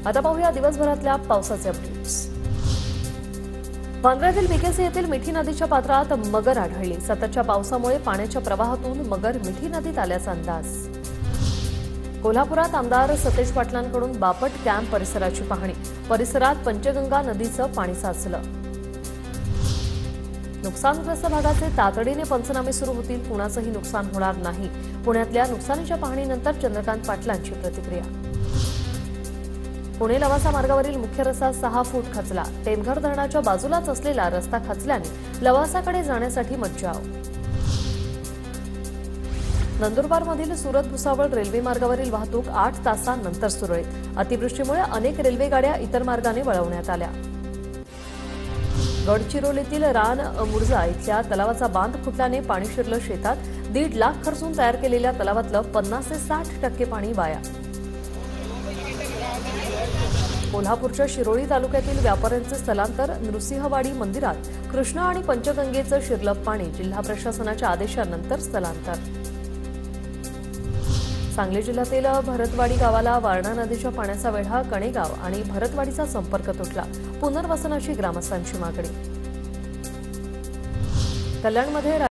आता पाहूया दिवसभरातल्या पावसाचे अपडेट्स। वांद्र्यातील बीकेसी येथील मिठी नदीच्या पात्रात मगर आढळली। सततच्या पावसामुळे पाण्याच्या प्रवाहातून मगर मिठी नदीत आल्याचा अंदाज। कोल्हापुरात आमदार सतेज पाटलांकडून बापट कॅम्प परिसराची पाहणी। परिसरात पंचगंगा नदीचं पाणी साचलं। नुकसानग्रस्त भागाचे तातडीने पंचनामे सुरू होतील, कुणाचंही नुकसान होणार नाही। पुण्यातल्या नुकसानीच्या पाहणीनंतर चंद्रकांत पाटलांची प्रतिक्रिया। पुणे लवासा मार्गावरील मुख्य रस्ता 6 फूट खचला। टेमघर धरणाच्या बाजूलाच असलेला रस्ता खचल्याने लवासाकडे जाण्यासाठी मज्जाव। नंदुरबारमधील सुरत भुसावळ रेल्वे मार्गावरील वाहतूक 8 तासांनंतर सुरळीत। अतिवृष्टीमुळे अनेक रेल्वे गाड्या इतर मार्गाने वळवण्यात आल्या। गडचिरोलीतील रान मुर्जा इथल्या तलावाचा बांध फुटल्याने पाणी शिरलं शेतात। 1.5 लाख खर्चून तयार केलेल्या तलावातलं 50 ते 60% पाणी वाया। कोल्हापूरच्या शिरोळी तालुक्यातील व्यापाऱ्यांचे स्थलांतर। नृसिंहवाडी मंदिरात कृष्णा आणि पंचगंगेचं शिरलं पाणी। जिल्हा प्रशासनाच्या आदेशानंतर स्थलांतर। सांगली जिल्ह्यातील भरतवाडी गावाला वारणा नदीच्या पाण्याचा वेढा। कणेगाव आणि भरतवाडीचा संपर्क तुटला। पुनर्वसनाची ग्रामस्थांची मागणी। कल्याणमध्ये